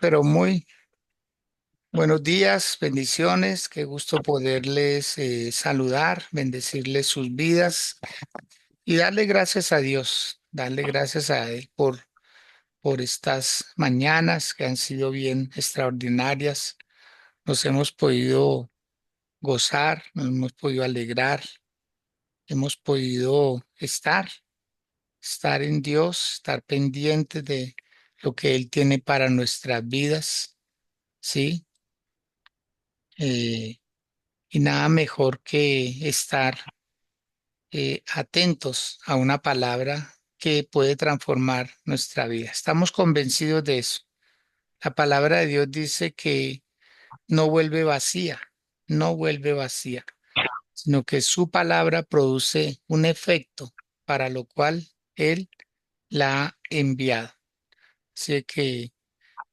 Pero muy buenos días, bendiciones. Qué gusto poderles saludar, bendecirles sus vidas y darle gracias a Dios, darle gracias a Él por estas mañanas que han sido bien extraordinarias. Nos hemos podido gozar, nos hemos podido alegrar, hemos podido estar en Dios, estar pendientes de lo que Él tiene para nuestras vidas, ¿sí? Eh, Y nada mejor que estar atentos a una palabra que puede transformar nuestra vida. Estamos convencidos de eso. La palabra de Dios dice que no vuelve vacía, no vuelve vacía, sino que su palabra produce un efecto para lo cual Él la ha enviado. Así que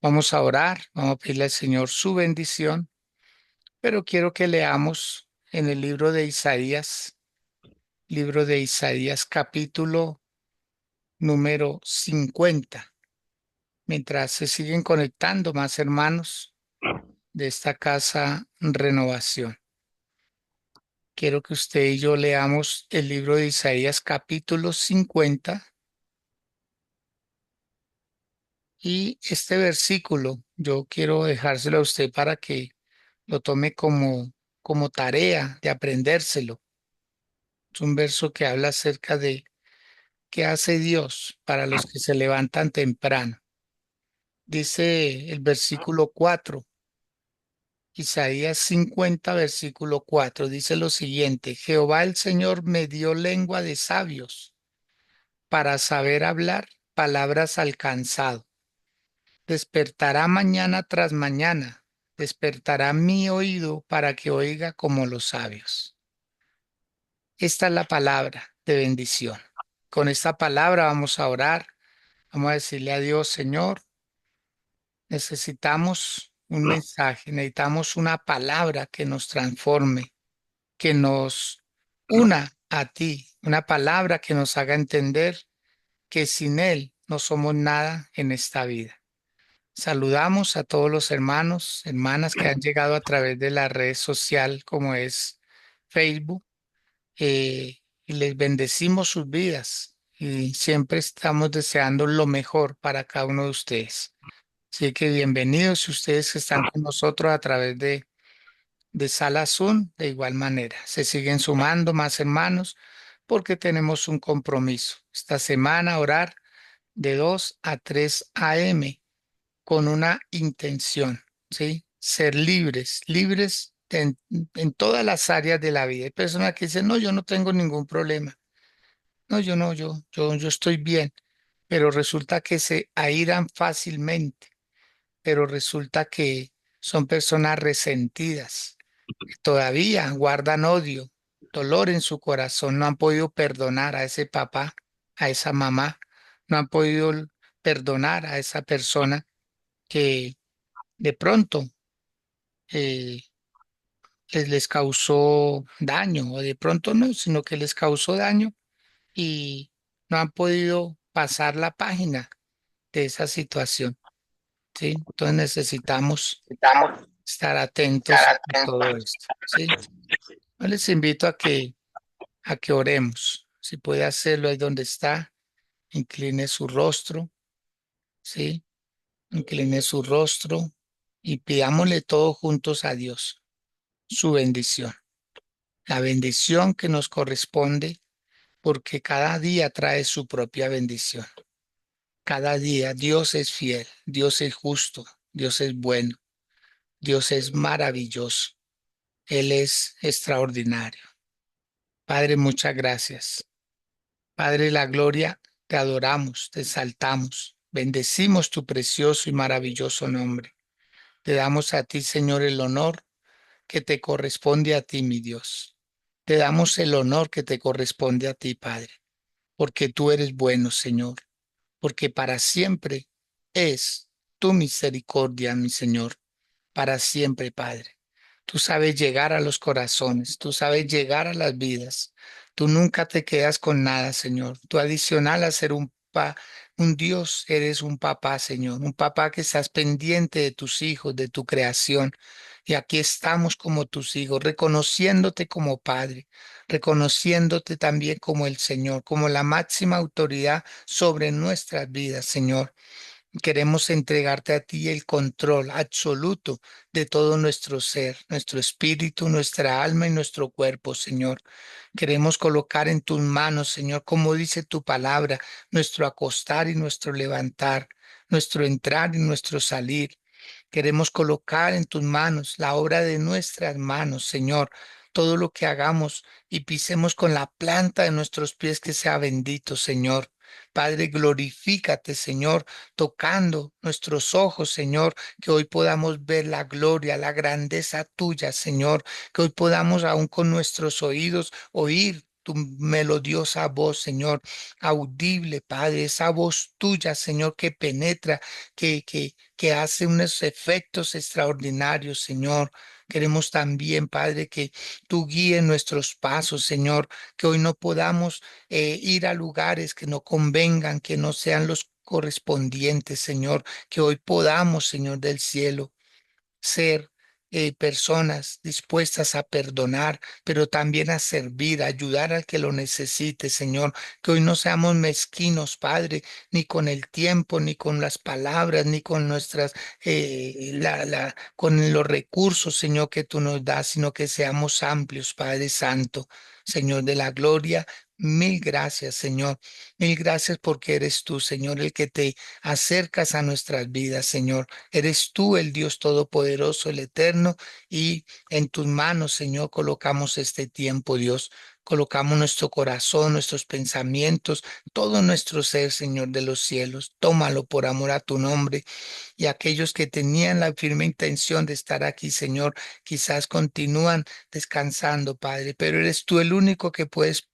vamos a orar, vamos a pedirle al Señor su bendición, pero quiero que leamos en el libro de Isaías capítulo número 50. Mientras se siguen conectando más hermanos de esta casa Renovación, quiero que usted y yo leamos el libro de Isaías capítulo 50 y este versículo yo quiero dejárselo a usted para que lo tome como tarea de aprendérselo. Es un verso que habla acerca de qué hace Dios para los que se levantan temprano. Dice el versículo 4, Isaías 50, versículo 4, dice lo siguiente: Jehová el Señor me dio lengua de sabios para saber hablar palabras al cansado. Despertará mañana tras mañana, despertará mi oído para que oiga como los sabios. Esta es la palabra de bendición. Con esta palabra vamos a orar, vamos a decirle a Dios: Señor, necesitamos un mensaje, necesitamos una palabra que nos transforme, que nos una a ti, una palabra que nos haga entender que sin Él no somos nada en esta vida. Saludamos a todos los hermanos, hermanas que han llegado a través de la red social como es Facebook, y les bendecimos sus vidas y siempre estamos deseando lo mejor para cada uno de ustedes. Así que bienvenidos ustedes que están con nosotros a través de Sala Zoom. De igual manera, se siguen sumando más hermanos porque tenemos un compromiso. Esta semana orar de 2 a 3 a.m. con una intención, ¿sí? Ser libres, libres en todas las áreas de la vida. Hay personas que dicen: no, yo no tengo ningún problema. No, yo no, yo estoy bien. Pero resulta que se airan fácilmente, pero resulta que son personas resentidas, que todavía guardan odio, dolor en su corazón, no han podido perdonar a ese papá, a esa mamá, no han podido perdonar a esa persona que de pronto eh, les causó daño, o de pronto no, sino que les causó daño y no han podido pasar la página de esa situación, ¿sí? Entonces necesitamos Necesitamos estar estar atentos a todo atentos. esto, ¿sí? Yo les invito a que oremos. Si puede hacerlo ahí donde está, incline su rostro, ¿sí? Incline su rostro y pidámosle todos juntos a Dios su bendición, la bendición que nos corresponde, porque cada día trae su propia bendición. Cada día Dios es fiel, Dios es justo, Dios es bueno, Dios es maravilloso, Él es extraordinario. Padre, muchas gracias. Padre, la gloria, te adoramos, te exaltamos, bendecimos tu precioso y maravilloso nombre. Te damos a ti, Señor, el honor que te corresponde a ti, mi Dios. Te damos el honor que te corresponde a ti, Padre, porque tú eres bueno, Señor, porque para siempre es tu misericordia, mi Señor, para siempre, Padre. Tú sabes llegar a los corazones, tú sabes llegar a las vidas. Tú nunca te quedas con nada, Señor. Tú adicional a ser un Dios, eres un papá, Señor, un papá que estás pendiente de tus hijos, de tu creación. Y aquí estamos como tus hijos, reconociéndote como Padre, reconociéndote también como el Señor, como la máxima autoridad sobre nuestras vidas, Señor. Queremos entregarte a ti el control absoluto de todo nuestro ser, nuestro espíritu, nuestra alma y nuestro cuerpo, Señor. Queremos colocar en tus manos, Señor, como dice tu palabra, nuestro acostar y nuestro levantar, nuestro entrar y nuestro salir. Queremos colocar en tus manos la obra de nuestras manos, Señor. Todo lo que hagamos y pisemos con la planta de nuestros pies, que sea bendito, Señor. Padre, glorifícate, Señor, tocando nuestros ojos, Señor, que hoy podamos ver la gloria, la grandeza tuya, Señor, que hoy podamos aún con nuestros oídos oír tu melodiosa voz, Señor, audible, Padre, esa voz tuya, Señor, que penetra, que hace unos efectos extraordinarios, Señor. Queremos también, Padre, que tú guíes nuestros pasos, Señor, que hoy no podamos ir a lugares que no convengan, que no sean los correspondientes, Señor, que hoy podamos, Señor del cielo, ser personas dispuestas a perdonar, pero también a servir, a ayudar al que lo necesite, Señor. Que hoy no seamos mezquinos, Padre, ni con el tiempo, ni con las palabras, ni con nuestras, con los recursos, Señor, que tú nos das, sino que seamos amplios, Padre Santo, Señor de la gloria. Mil gracias, Señor. Mil gracias porque eres tú, Señor, el que te acercas a nuestras vidas, Señor. Eres tú el Dios Todopoderoso, el Eterno, y en tus manos, Señor, colocamos este tiempo, Dios. Colocamos nuestro corazón, nuestros pensamientos, todo nuestro ser, Señor de los cielos. Tómalo por amor a tu nombre. Y aquellos que tenían la firme intención de estar aquí, Señor, quizás continúan descansando, Padre, pero eres tú el único que puedes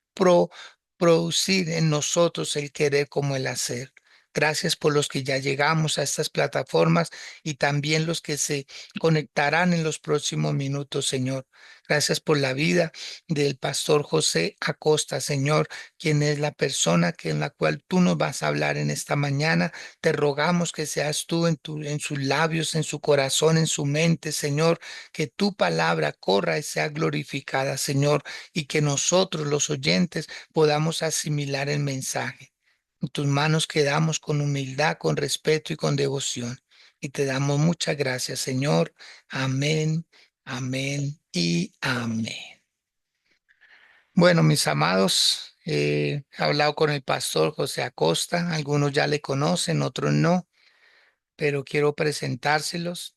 producir en nosotros el querer como el hacer. Gracias por los que ya llegamos a estas plataformas y también los que se conectarán en los próximos minutos, Señor. Gracias por la vida del pastor José Acosta, Señor, quien es la persona en la cual tú nos vas a hablar en esta mañana. Te rogamos que seas tú en sus labios, en su corazón, en su mente, Señor, que tu palabra corra y sea glorificada, Señor, y que nosotros, los oyentes, podamos asimilar el mensaje. En tus manos quedamos con humildad, con respeto y con devoción. Y te damos muchas gracias, Señor. Amén, amén y amén. Bueno, mis amados, he hablado con el pastor José Acosta. Algunos ya le conocen, otros no, pero quiero presentárselos.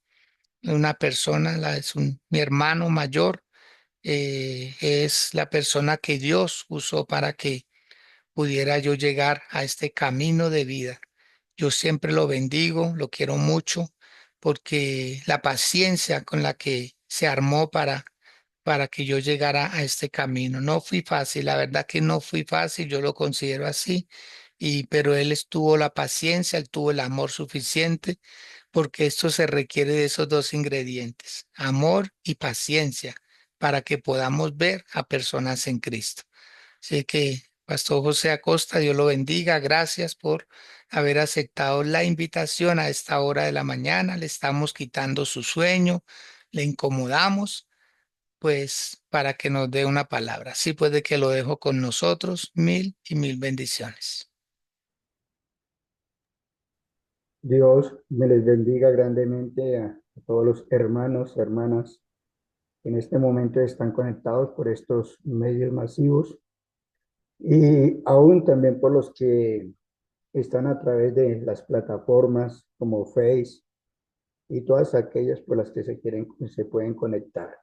Una persona, mi hermano mayor, es la persona que Dios usó para que pudiera yo llegar a este camino de vida. Yo siempre lo bendigo, lo quiero mucho, porque la paciencia con la que se armó para que yo llegara a este camino. No fui fácil, la verdad que no fui fácil, yo lo considero así, pero él estuvo la paciencia, él tuvo el amor suficiente, porque esto se requiere de esos dos ingredientes, amor y paciencia, para que podamos ver a personas en Cristo. Así que, Pastor José Acosta, Dios lo bendiga. Gracias por haber aceptado la invitación a esta hora de la mañana. Le estamos quitando su sueño, le incomodamos, pues para que nos dé una palabra. Así puede que lo dejo con nosotros. Mil y mil bendiciones. Dios me les bendiga grandemente a todos los hermanos, hermanas que en este momento están conectados por estos medios masivos y aún también por los que están a través de las plataformas como Face y todas aquellas por las que se pueden conectar.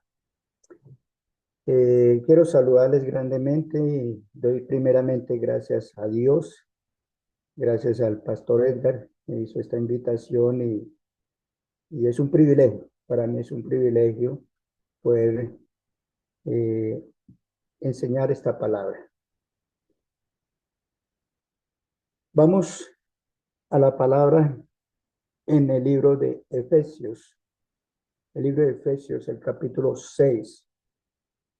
Quiero saludarles grandemente y doy primeramente gracias a Dios, gracias al pastor Edgar que hizo esta invitación y es un privilegio, para mí es un privilegio poder eh, enseñar esta palabra. Vamos a la palabra en el libro de Efesios, el capítulo 6,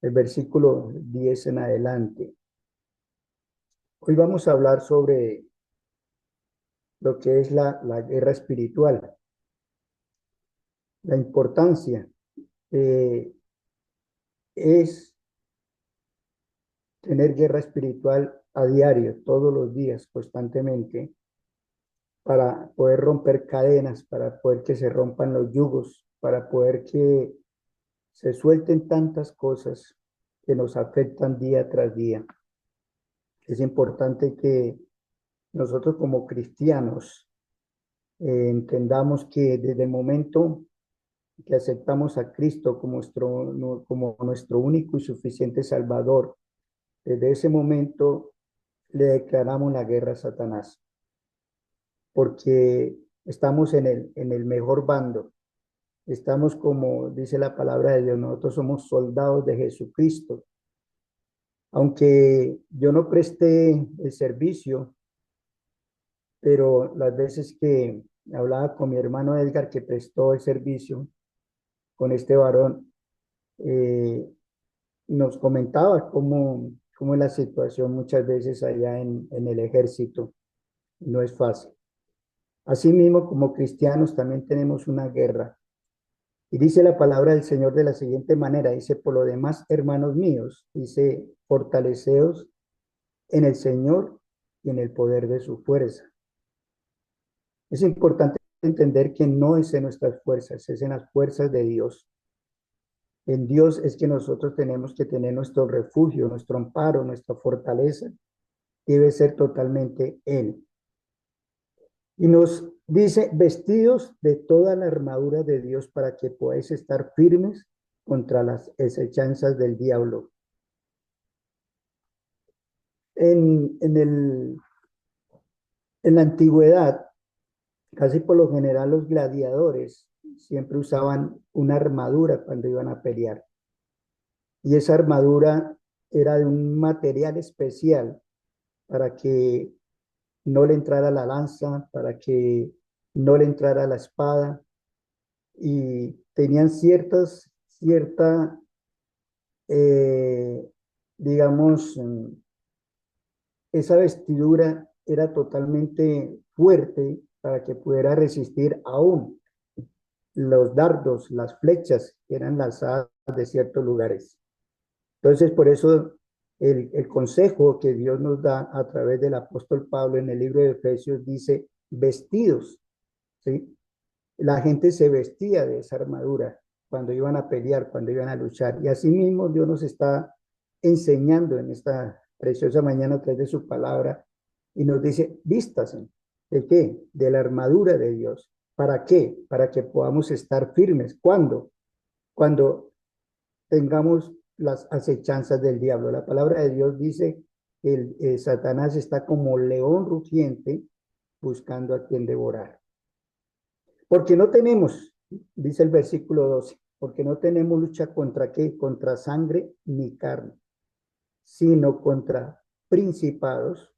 el versículo 10 en adelante. Hoy vamos a hablar sobre lo que es la guerra espiritual, la importancia es tener guerra espiritual a diario, todos los días, constantemente, para poder romper cadenas, para poder que se rompan los yugos, para poder que se suelten tantas cosas que nos afectan día tras día. Es importante que nosotros como cristianos entendamos que desde el momento que aceptamos a Cristo como nuestro único y suficiente Salvador, desde ese momento le declaramos la guerra a Satanás, porque estamos en el mejor bando. Estamos, como dice la palabra de Dios, nosotros somos soldados de Jesucristo. Aunque yo no presté el servicio, pero las veces que hablaba con mi hermano Edgar, que prestó el servicio con este varón, eh, nos comentaba cómo es la situación muchas veces allá en el ejército. No es fácil. Asimismo, como cristianos también tenemos una guerra. Y dice la palabra del Señor de la siguiente manera, dice, por lo demás, hermanos míos, dice, fortaleceos en el Señor y en el poder de su fuerza. Es importante entender que no es en nuestras fuerzas, es en las fuerzas de Dios. En Dios es que nosotros tenemos que tener nuestro refugio, nuestro amparo, nuestra fortaleza. Debe ser totalmente Él. Y nos dice, vestidos de toda la armadura de Dios para que podáis estar firmes contra las acechanzas del diablo. En, en, el, en la antigüedad, casi por lo general los gladiadores siempre usaban una armadura cuando iban a pelear. Y esa armadura era de un material especial para que no le entrara la lanza, para que no le entrara la espada. Y tenían cierta, eh, digamos, esa vestidura era totalmente fuerte para que pudiera resistir aún los dardos, las flechas que eran lanzadas de ciertos lugares. Entonces, por eso el consejo que Dios nos da a través del apóstol Pablo en el libro de Efesios dice, vestidos, ¿sí? La gente se vestía de esa armadura cuando iban a pelear, cuando iban a luchar. Y así mismo Dios nos está enseñando en esta preciosa mañana a través de su palabra y nos dice, vístase. ¿De qué? De la armadura de Dios. ¿Para qué? Para que podamos estar firmes. ¿Cuándo? Cuando tengamos las acechanzas del diablo. La palabra de Dios dice que Satanás está como león rugiente buscando a quien devorar. Porque no tenemos, dice el versículo 12, porque no tenemos lucha contra qué, contra sangre ni carne, sino contra principados,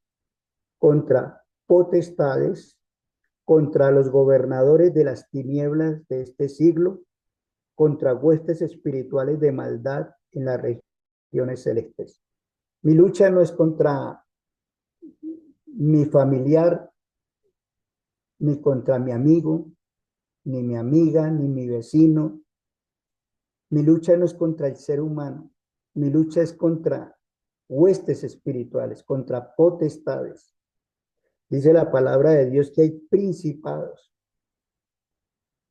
contra potestades, contra los gobernadores de las tinieblas de este siglo, contra huestes espirituales de maldad en las regiones celestes. Mi lucha no es contra mi familiar, ni contra mi amigo, ni mi amiga, ni mi vecino. Mi lucha no es contra el ser humano, mi lucha es contra huestes espirituales, contra potestades. Dice la palabra de Dios que hay principados.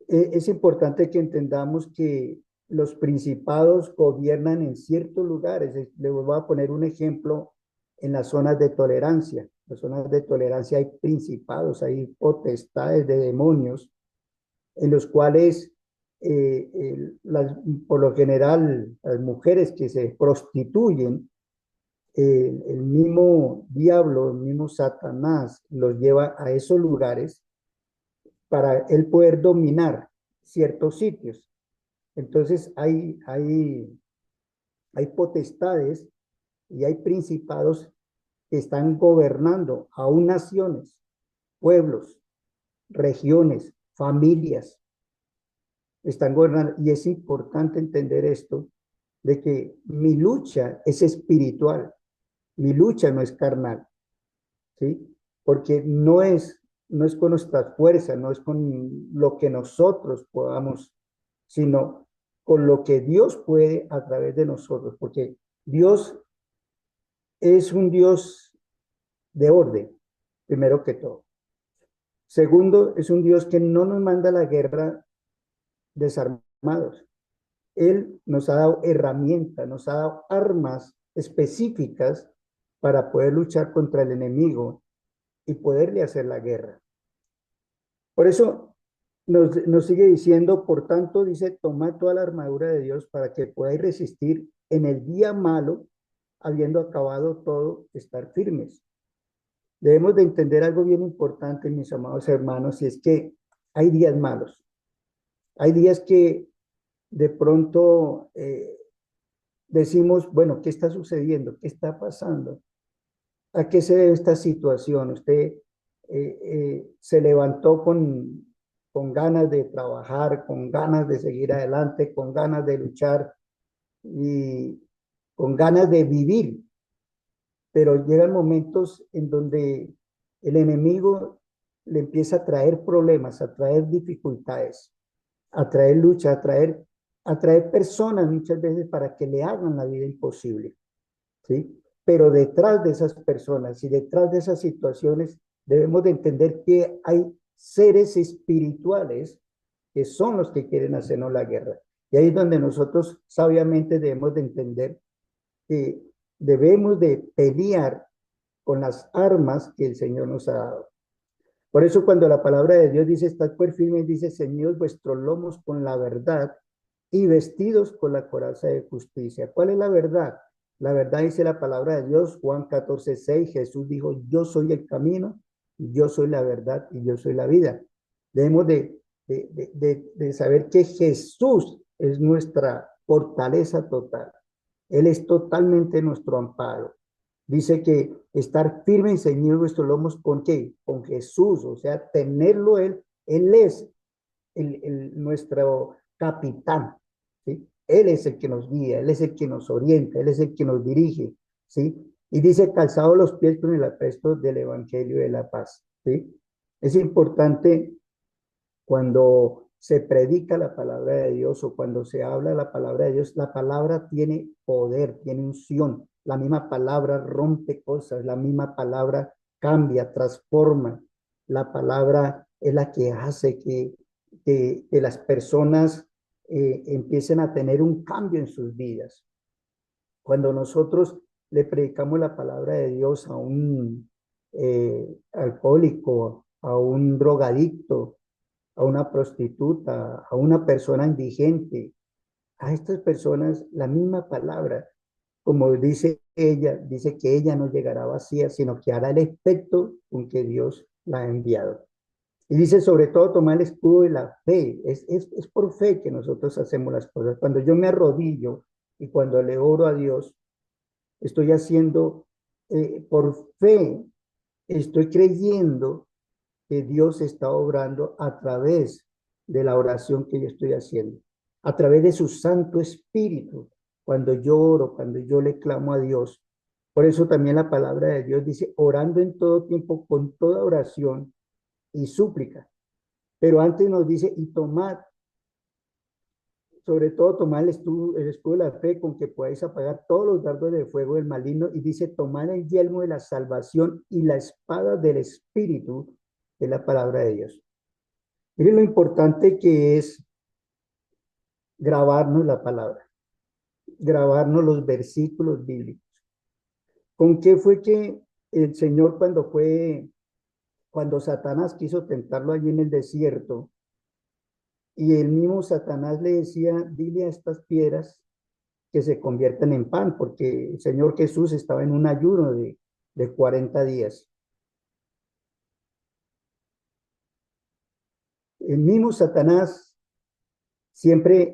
Es importante que entendamos que los principados gobiernan en ciertos lugares. Les voy a poner un ejemplo en las zonas de tolerancia. En las zonas de tolerancia hay principados, hay potestades de demonios en los cuales por lo general las mujeres que se prostituyen, el mismo diablo, el mismo Satanás los lleva a esos lugares para él poder dominar ciertos sitios. Entonces hay potestades y hay principados que están gobernando aún naciones, pueblos, regiones, familias, están gobernando. Y es importante entender esto, de que mi lucha es espiritual, mi lucha no es carnal, ¿sí? Porque no es no es con nuestra fuerza, no es con lo que nosotros podamos, sino con lo que Dios puede a través de nosotros, porque Dios es un Dios de orden, primero que todo. Segundo, es un Dios que no nos manda a la guerra desarmados. Él nos ha dado herramientas, nos ha dado armas específicas para poder luchar contra el enemigo y poderle hacer la guerra. Por eso nos sigue diciendo, por tanto, dice, tomad toda la armadura de Dios para que podáis resistir en el día malo, habiendo acabado todo, estar firmes. Debemos de entender algo bien importante, mis amados hermanos, y es que hay días malos. Hay días que de pronto decimos, bueno, ¿qué está sucediendo? ¿Qué está pasando? ¿A qué se debe esta situación? Usted se levantó con ganas de trabajar, con ganas de seguir adelante, con ganas de luchar y con ganas de vivir, pero llegan momentos en donde el enemigo le empieza a traer problemas, a traer dificultades, a traer lucha, a traer personas muchas veces para que le hagan la vida imposible. ¿Sí? Pero detrás de esas personas y detrás de esas situaciones debemos de entender que hay seres espirituales que son los que quieren hacernos la guerra. Y ahí es donde nosotros sabiamente debemos de entender que debemos de pelear con las armas que el Señor nos ha dado. Por eso cuando la palabra de Dios dice, estad pues firmes, dice, ceñidos vuestros lomos con la verdad y vestidos con la coraza de justicia. ¿Cuál es la verdad? La verdad dice la palabra de Dios, Juan 14:6, Jesús dijo, yo soy el camino, yo soy la verdad y yo soy la vida. Debemos de saber que Jesús es nuestra fortaleza total. Él es totalmente nuestro amparo. Dice que estar firme y ceñido nuestros lomos con qué? Con Jesús, o sea, tenerlo él es nuestro capitán, ¿sí? Él es el que nos guía, Él es el que nos orienta, Él es el que nos dirige, ¿sí? Y dice, calzado los pies con el apresto del Evangelio de la paz, ¿sí? Es importante cuando se predica la palabra de Dios o cuando se habla la palabra de Dios, la palabra tiene poder, tiene unción. La misma palabra rompe cosas, la misma palabra cambia, transforma. La palabra es la que hace que las personas empiecen a tener un cambio en sus vidas. Cuando nosotros le predicamos la palabra de Dios a un alcohólico, a un drogadicto, a una prostituta, a una persona indigente, a estas personas la misma palabra, como dice que ella no llegará vacía, sino que hará el efecto con que Dios la ha enviado. Y dice sobre todo tomar el escudo de la fe. Es por fe que nosotros hacemos las cosas. Cuando yo me arrodillo y cuando le oro a Dios, estoy haciendo por fe, estoy creyendo que Dios está obrando a través de la oración que yo estoy haciendo, a través de su Santo Espíritu, cuando yo oro, cuando yo le clamo a Dios. Por eso también la palabra de Dios dice, orando en todo tiempo con toda oración y súplica. Pero antes nos dice, y tomad, sobre todo tomad el escudo de la fe con que podáis apagar todos los dardos de fuego del maligno. Y dice, tomad el yelmo de la salvación y la espada del Espíritu, que es la palabra de Dios. Miren lo importante que es grabarnos la palabra, grabarnos los versículos bíblicos. ¿Con qué fue que el Señor cuando Satanás quiso tentarlo allí en el desierto, y el mismo Satanás le decía, dile a estas piedras que se conviertan en pan, porque el Señor Jesús estaba en un ayuno de 40 días. El mismo Satanás siempre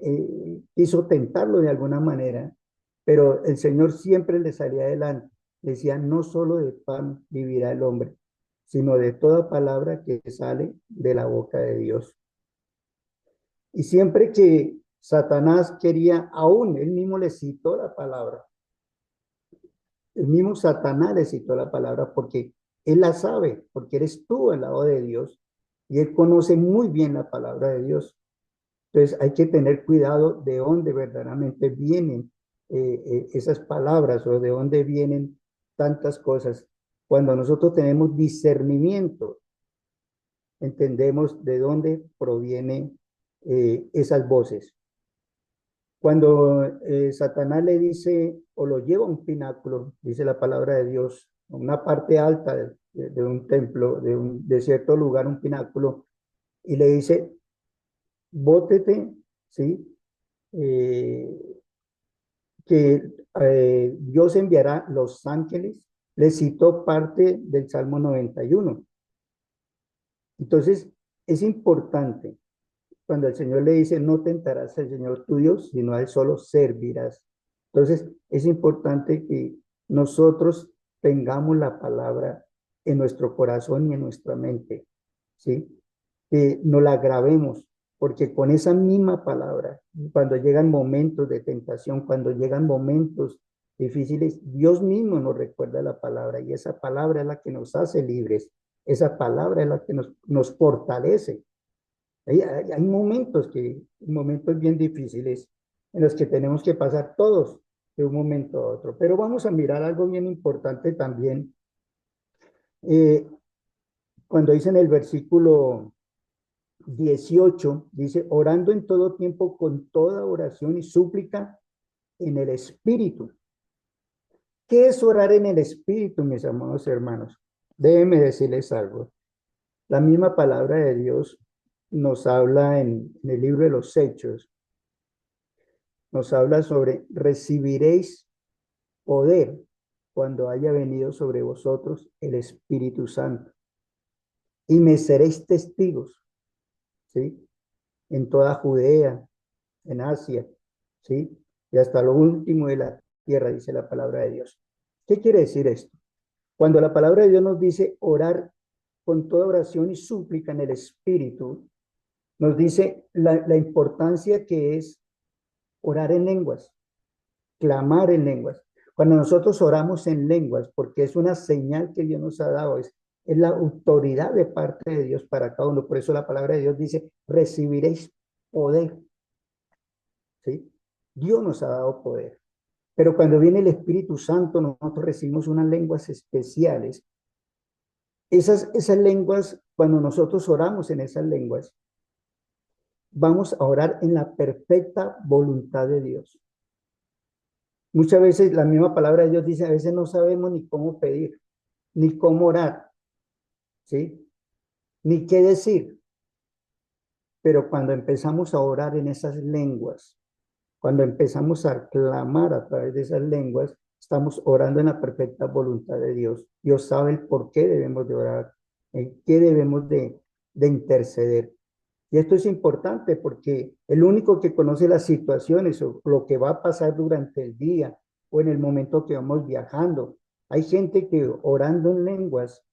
quiso tentarlo de alguna manera, pero el Señor siempre le salía adelante. Le decía, no solo de pan vivirá el hombre, sino de toda palabra que sale de la boca de Dios. Y siempre que Satanás quería, aún él mismo le citó la palabra. El mismo Satanás le citó la palabra porque Él la sabe, porque eres tú al lado de Dios y Él conoce muy bien la palabra de Dios. Entonces hay que tener cuidado de dónde verdaderamente vienen esas palabras o de dónde vienen tantas cosas. Cuando nosotros tenemos discernimiento, entendemos de dónde provienen esas voces. Cuando Satanás le dice o lo lleva a un pináculo, dice la palabra de Dios, a una parte alta de un templo, de cierto lugar, un pináculo, y le dice, bótete, ¿sí? Eh, que Dios enviará los ángeles, le citó parte del Salmo 91. Entonces, es importante cuando el Señor le dice, no tentarás al Señor tu Dios, sino a Él solo servirás. Entonces, es importante que nosotros tengamos la palabra en nuestro corazón y en nuestra mente, ¿sí? Que nos la grabemos, porque con esa misma palabra, cuando llegan momentos de tentación, cuando llegan momentos difíciles, Dios mismo nos recuerda la palabra y esa palabra es la que nos hace libres, esa palabra es la que nos fortalece. Hay momentos bien difíciles en los que tenemos que pasar todos de un momento a otro, pero vamos a mirar algo bien importante también. Eh, Cuando dice en el versículo 18 dice, orando en todo tiempo con toda oración y súplica en el Espíritu. ¿Qué es orar en el Espíritu, mis amados hermanos? Déjenme decirles algo. La misma palabra de Dios nos habla en el libro de los Hechos, nos habla sobre recibiréis poder cuando haya venido sobre vosotros el Espíritu Santo y me seréis testigos, ¿sí? En toda Judea, en Asia, ¿sí? Y hasta lo último de la tierra, dice la palabra de Dios. ¿Qué quiere decir esto? Cuando la palabra de Dios nos dice orar con toda oración y súplica en el Espíritu, nos dice la importancia que es orar en lenguas, clamar en lenguas. Cuando nosotros oramos en lenguas, porque es una señal que Dios nos ha dado, es la autoridad de parte de Dios para cada uno. Por eso la palabra de Dios dice, recibiréis poder, ¿sí? Dios nos ha dado poder. Pero cuando viene el Espíritu Santo, nosotros recibimos unas lenguas especiales. Esas lenguas, cuando nosotros oramos en esas lenguas, vamos a orar en la perfecta voluntad de Dios. Muchas veces la misma palabra de Dios dice, a veces no sabemos ni cómo pedir, ni cómo orar, ¿sí? Ni qué decir. Pero cuando empezamos a orar en esas lenguas, cuando empezamos a clamar a través de esas lenguas, estamos orando en la perfecta voluntad de Dios. Dios sabe el por qué debemos de orar, en qué debemos de interceder. Y esto es importante porque el único que conoce las situaciones o lo que va a pasar durante el día o en el momento que vamos viajando. Hay gente que orando en lenguas,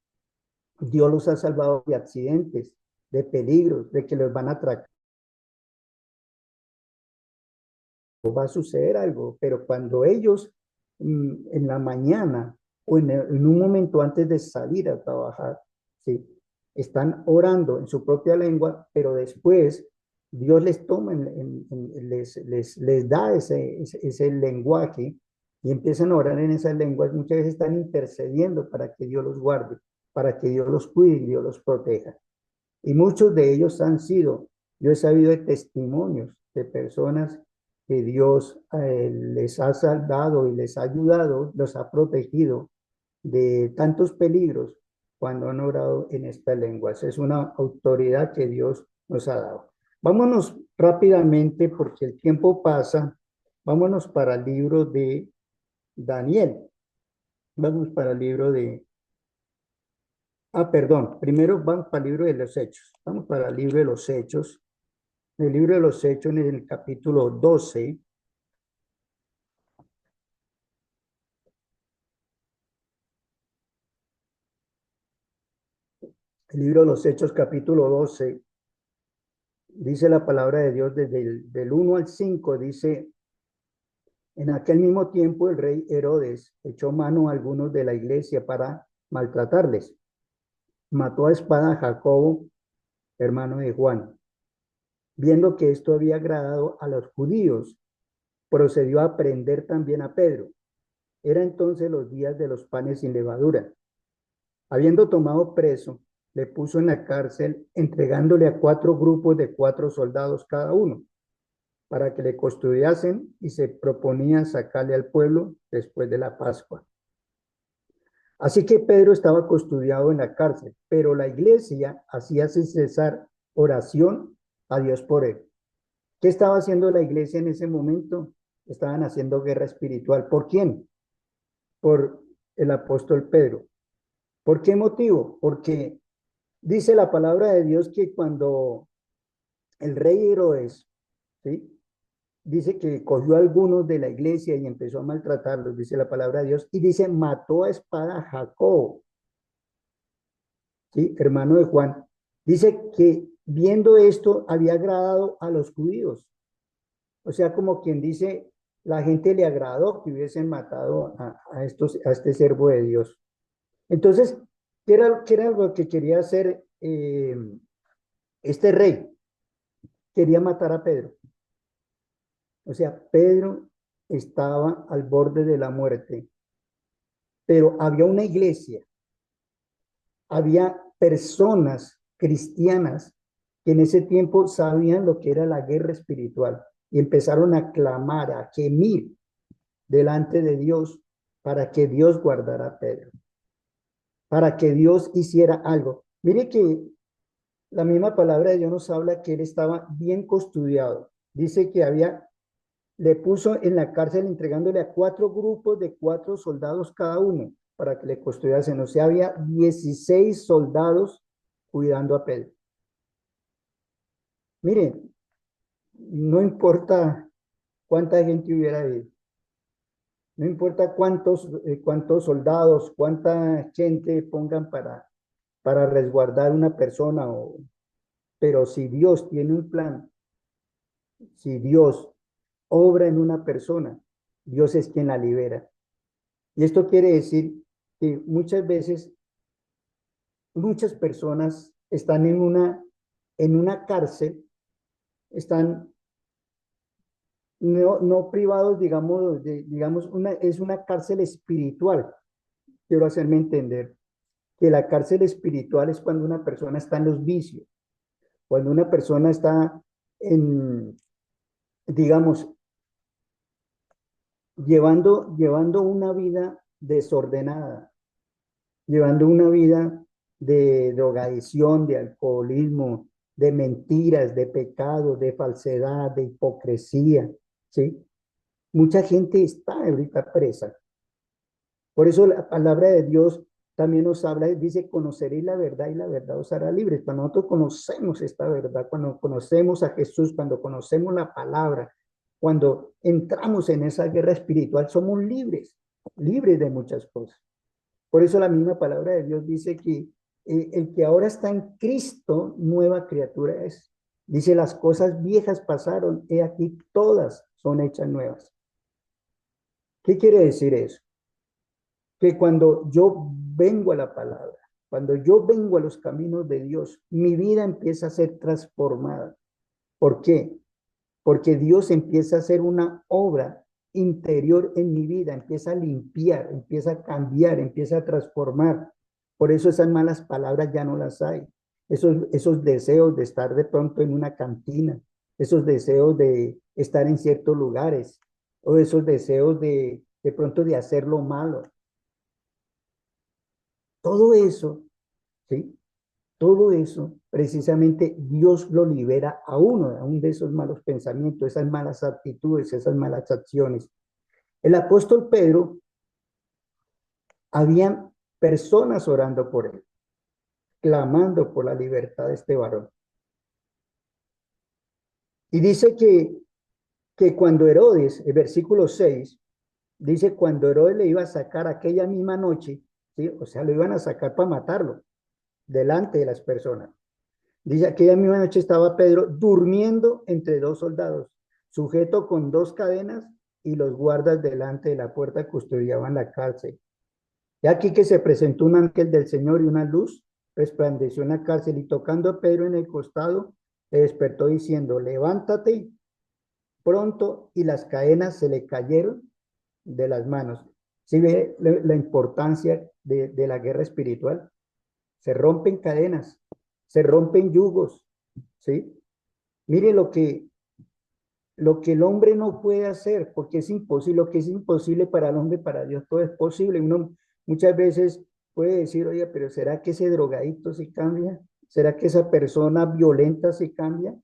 Dios los ha salvado de accidentes, de peligros, de que los van a atracar. Va a suceder algo, pero cuando ellos en la mañana o en un momento antes de salir a trabajar, ¿sí? Están orando en su propia lengua, pero después Dios les toma, les da ese lenguaje y empiezan a orar en esas lenguas. Muchas veces están intercediendo para que Dios los guarde, para que Dios los cuide y Dios los proteja. Y muchos de ellos han sido, yo he sabido de testimonios de personas que Dios les ha salvado y les ha ayudado, los ha protegido de tantos peligros cuando han orado en esta lengua. Es una autoridad que Dios nos ha dado. Vámonos rápidamente porque el tiempo pasa. Vámonos para el libro de Daniel. Vamos para el libro de perdón, primero vamos para el libro de los Hechos. Vamos para el libro de los Hechos. En el libro de los Hechos, en el capítulo 12, el libro de los Hechos, capítulo 12, dice la palabra de Dios desde del 1 al 5, dice, en aquel mismo tiempo el rey Herodes echó mano a algunos de la iglesia para maltratarles. mató a espada a Jacobo, hermano de Juan. Viendo que esto había agradado a los judíos, procedió a prender también a Pedro. Era entonces los días de los panes sin levadura. Habiendo tomado preso, le puso en la cárcel, entregándole a 4 grupos de 4 soldados cada uno, para que le custodiasen, y se proponían sacarle al pueblo después de la Pascua. Así que Pedro estaba custodiado en la cárcel, pero la iglesia hacía sin cesar oración a Dios por él. ¿Qué estaba haciendo la iglesia en ese momento? Estaban haciendo guerra espiritual. ¿Por quién? Por el apóstol Pedro. ¿Por qué motivo? Porque dice la palabra de Dios que cuando el rey Herodes, ¿sí?, dice que cogió a algunos de la iglesia y empezó a maltratarlos, dice la palabra de Dios, y dice, mató a espada a Jacob, ¿sí?, hermano de Juan. Dice que viendo esto había agradado a los judíos. O sea, como quien dice, la gente le agradó que hubiesen matado a este siervo de Dios. Entonces, qué era lo que quería hacer este rey? Quería matar a Pedro. O sea, Pedro estaba al borde de la muerte, pero había una iglesia, había personas cristianas que en ese tiempo sabían lo que era la guerra espiritual y empezaron a clamar, a gemir delante de Dios para que Dios guardara a Pedro, para que Dios hiciera algo. Mire que la misma palabra de Dios nos habla que él estaba bien custodiado. Dice que le puso en la cárcel entregándole a 4 grupos de 4 soldados cada uno para que le custodiasen. O sea, había 16 soldados cuidando a Pedro. Miren, no importa cuánta gente hubiera habido, no importa cuántos soldados, cuánta gente pongan para resguardar una persona, pero si Dios tiene un plan, si Dios obra en una persona, Dios es quien la libera. Y esto quiere decir que muchas veces muchas personas están en una cárcel, están no privados, digamos, es una cárcel espiritual. Quiero hacerme entender que la cárcel espiritual es cuando una persona está en los vicios, cuando una persona está digamos, llevando una vida desordenada, llevando una vida de drogadicción, de alcoholismo, de mentiras, de pecado, de falsedad, de hipocresía, ¿sí? Mucha gente está ahorita presa. Por eso la palabra de Dios también nos habla, dice, conoceréis la verdad y la verdad os hará libres. Cuando nosotros conocemos esta verdad, cuando conocemos a Jesús, cuando conocemos la palabra, cuando entramos en esa guerra espiritual, somos libres, libres de muchas cosas. Por eso la misma palabra de Dios dice que el que ahora está en Cristo, nueva criatura es. Dice, las cosas viejas pasaron, he aquí todas son hechas nuevas. ¿Qué quiere decir eso? Que cuando yo vengo a la palabra, cuando yo vengo a los caminos de Dios, mi vida empieza a ser transformada. ¿Por qué? Porque Dios empieza a hacer una obra interior en mi vida, empieza a limpiar, empieza a cambiar, empieza a transformar. Por eso esas malas palabras ya no las hay. Esos deseos de estar de pronto en una cantina, esos deseos de estar en ciertos lugares, o esos deseos de pronto de hacer lo malo. Todo eso, ¿sí? Todo eso, precisamente Dios lo libera a uno, aún de esos malos pensamientos, esas malas actitudes, esas malas acciones. El apóstol Pedro, habían personas orando por él, clamando por la libertad de este varón. Y dice que cuando Herodes, el versículo 6, dice, cuando Herodes le iba a sacar aquella misma noche, ¿sí? O sea, lo iban a sacar para matarlo, delante de las personas. Dice, aquella misma noche estaba Pedro durmiendo entre 2 soldados, sujeto con 2 cadenas, y los guardas delante de la puerta custodiaban la cárcel. Y aquí que se presentó un ángel del Señor y una luz resplandeció en la cárcel y tocando a Pedro en el costado, le despertó diciendo, levántate pronto, y las cadenas se le cayeron de las manos. ¿Sí ve la importancia de la guerra espiritual? Se rompen cadenas, se rompen yugos, ¿sí? Mire lo que el hombre no puede hacer, porque es imposible, lo que es imposible para el hombre, para Dios todo es posible. Uno muchas veces puede decir, oye, pero ¿será que ese drogadicto se cambia? ¿Será que esa persona violenta se cambia?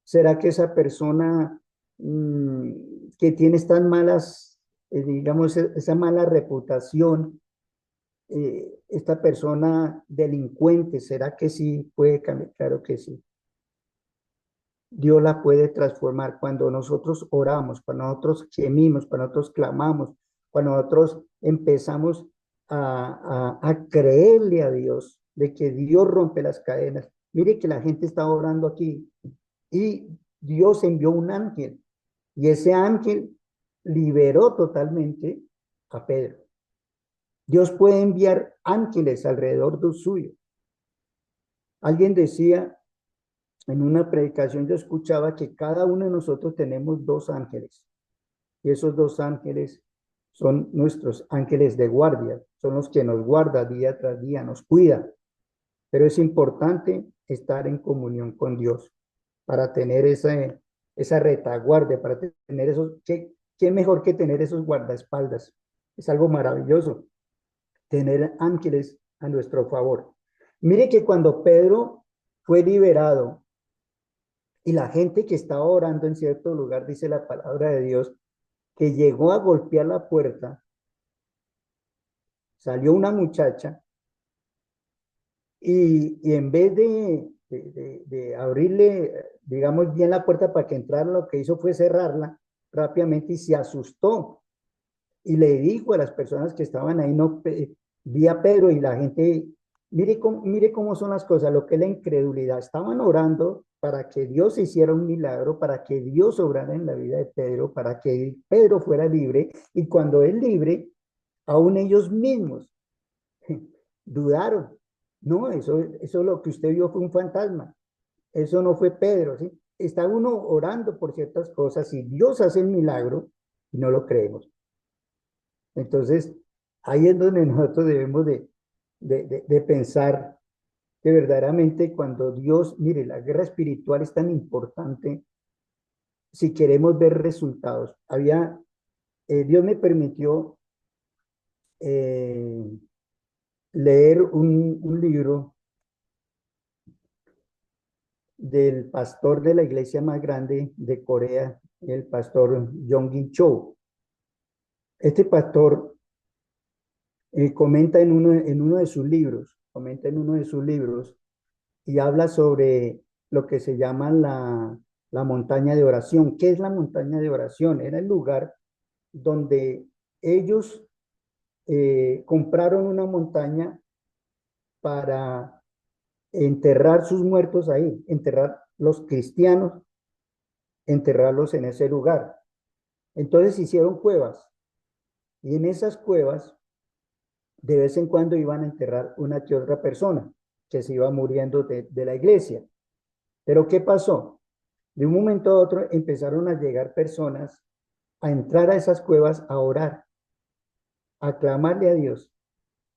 ¿Será que esa persona que tiene estas malas, digamos, esa mala reputación, esta persona delincuente, ¿será que sí puede cambiar? Claro que sí. Dios la puede transformar cuando nosotros oramos, cuando nosotros gemimos, cuando nosotros clamamos, cuando nosotros empezamos a creerle a Dios, de que Dios rompe las cadenas. Mire que la gente está orando aquí y Dios envió un ángel y ese ángel liberó totalmente a Pedro. Dios puede enviar ángeles alrededor de suyo. Alguien decía en una predicación, yo escuchaba que cada uno de nosotros tenemos dos ángeles y esos dos ángeles son nuestros ángeles de guardia, son los que nos guarda día tras día, nos cuida. Pero es importante estar en comunión con Dios para tener esa retaguardia, para tener esos, ¿qué mejor que tener esos guardaespaldas? Es algo maravilloso, tener ángeles a nuestro favor. Mire que cuando Pedro fue liberado y la gente que estaba orando en cierto lugar, dice la palabra de Dios, que llegó a golpear la puerta, salió una muchacha y en vez de abrirle, digamos, bien la puerta para que entrara, lo que hizo fue cerrarla rápidamente y se asustó y le dijo a las personas que estaban ahí, no, vi a Pedro y la gente, mire cómo son las cosas, lo que es la incredulidad. Estaban orando para que Dios hiciera un milagro, para que Dios obrara en la vida de Pedro, para que Pedro fuera libre, y cuando es libre, aún ellos mismos dudaron. No, eso lo que usted vio fue un fantasma. Eso no fue Pedro, ¿sí? Está uno orando por ciertas cosas y Dios hace el milagro y no lo creemos. Entonces, ahí es donde nosotros debemos de pensar que verdaderamente cuando Dios, mire, la guerra espiritual es tan importante si queremos ver resultados. Dios me permitió eh, leer un libro del pastor de la iglesia más grande de Corea, el pastor Yonggi Cho. Este pastor comenta comenta en uno de sus libros y habla sobre lo que se llama la montaña de oración. ¿Qué es la montaña de oración? Era el lugar donde ellos compraron una montaña para enterrar sus muertos ahí, enterrar los cristianos, enterrarlos en ese lugar. Entonces hicieron cuevas y en esas cuevas de vez en cuando iban a enterrar una que otra persona que se iba muriendo de la iglesia. Pero ¿qué pasó? De un momento a otro empezaron a llegar personas a entrar a esas cuevas a orar, a clamarle a Dios.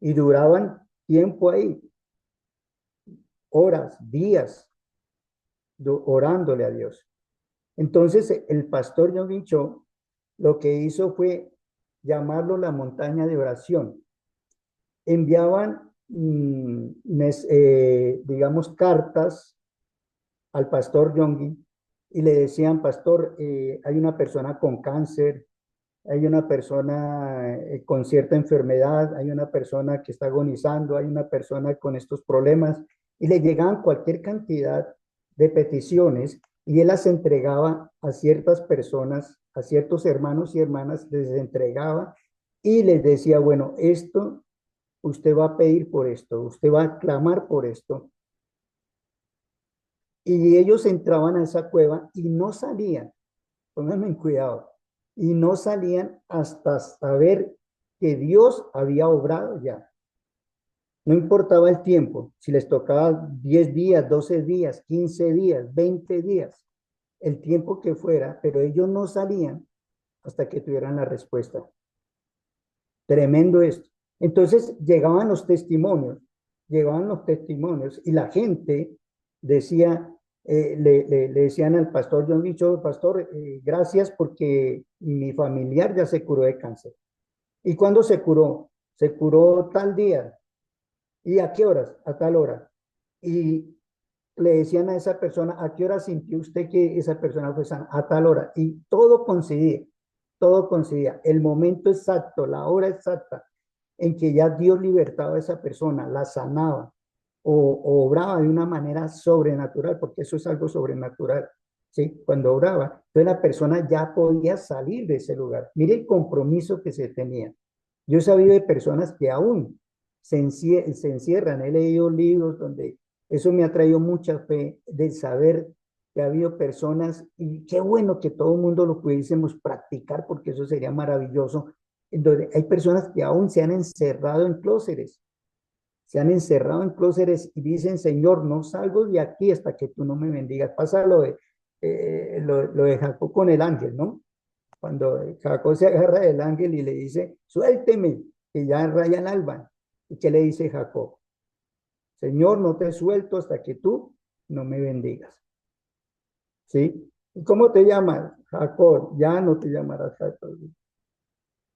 Y duraban tiempo ahí, horas, días, orándole a Dios. Entonces el pastor John Cho lo que hizo fue llamarlo la montaña de oración. Enviaban, digamos, cartas al pastor Yonggi y le decían, pastor, hay una persona con cáncer, hay una persona con cierta enfermedad, hay una persona que está agonizando, hay una persona con estos problemas, y le llegaban cualquier cantidad de peticiones y él las entregaba a ciertas personas, a ciertos hermanos y hermanas, les entregaba y les decía, bueno, esto, usted va a pedir por esto, usted va a clamar por esto. Y ellos entraban a esa cueva y no salían, pónganme en cuidado, y no salían hasta saber que Dios había obrado ya. No importaba el tiempo, si les tocaba 10 días, 12 días, 15 días, 20 días, el tiempo que fuera, pero ellos no salían hasta que tuvieran la respuesta. Tremendo esto. Entonces llegaban los testimonios y la gente decía, le decían al pastor John Bicho, pastor, gracias porque mi familiar ya se curó de cáncer. ¿Y cuándo se curó? Se curó tal día. ¿Y a qué horas? A tal hora. Y le decían a esa persona, ¿a qué hora sintió usted que esa persona fue sana? A tal hora. Y todo coincidía. El momento exacto, la hora exacta en que ya Dios libertaba a esa persona, la sanaba o obraba de una manera sobrenatural, porque eso es algo sobrenatural. ¿Sí? Cuando obraba, entonces la persona ya podía salir de ese lugar. Mire el compromiso que se tenía. Yo he sabido de personas que aún se encierran. He leído libros donde eso me ha traído mucha fe de saber que ha habido personas, y qué bueno que todo el mundo lo pudiésemos practicar, porque eso sería maravilloso, en donde hay personas que aún se han encerrado en clóseres y dicen, Señor, no salgo de aquí hasta que tú no me bendigas. Pasa lo de Jacob con el ángel, ¿no? Cuando Jacob se agarra del ángel y le dice, suélteme, que ya raya el alba. ¿Y qué le dice Jacob? Señor, no te suelto hasta que tú no me bendigas. ¿Sí? ¿Y cómo te llamas? Jacob. Ya no te llamarás Jacob,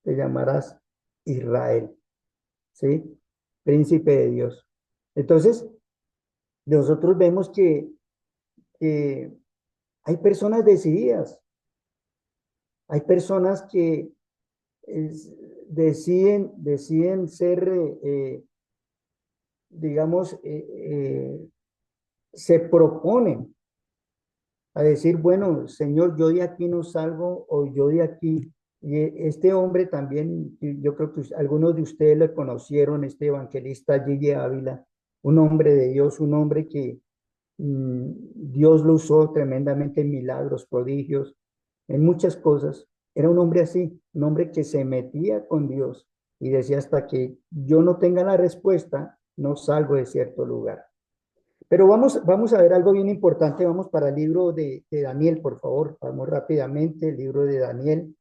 te llamarás Israel. ¿Sí? Príncipe de Dios. Entonces, nosotros vemos que hay personas decididas, hay personas que es, deciden ser, digamos, se proponen a decir, bueno, Señor, yo de aquí no salgo o yo de aquí. Y este hombre también, yo creo que algunos de ustedes lo conocieron, este evangelista Gigi Ávila, un hombre de Dios, un hombre que Dios lo usó tremendamente en milagros, prodigios, en muchas cosas. Era un hombre así, un hombre que se metía con Dios y decía, hasta que yo no tenga la respuesta, no salgo de cierto lugar. Pero vamos a ver algo bien importante. Vamos para el libro de Daniel, por favor. Vamos rápidamente, el libro de Daniel.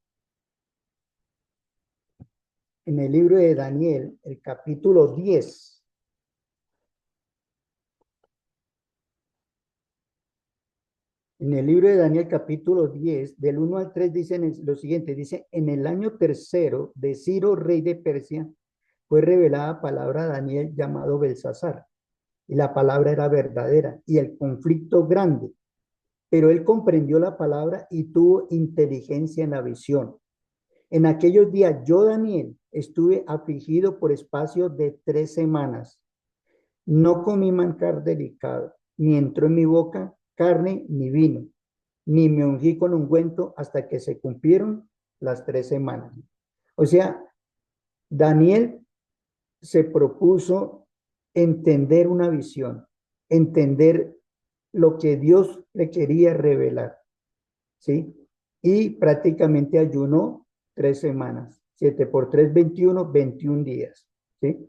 En el libro de Daniel, el capítulo 10. En el libro de Daniel, capítulo 10, del 1 al 3, dicen lo siguiente. Dice, en el año tercero de Ciro, rey de Persia, fue revelada palabra a Daniel llamado Belsasar. Y la palabra era verdadera y el conflicto grande. Pero él comprendió la palabra y tuvo inteligencia en la visión. En aquellos días yo, Daniel, estuve afligido por espacio de 3 semanas. No comí manjar delicado, ni entró en mi boca carne ni vino, ni me ungí con ungüento hasta que se cumplieron las 3 semanas. O sea, Daniel se propuso entender una visión, entender lo que Dios le quería revelar, ¿sí? Y prácticamente ayunó 3 semanas, 7 por 3, 21, 21 días, ¿sí?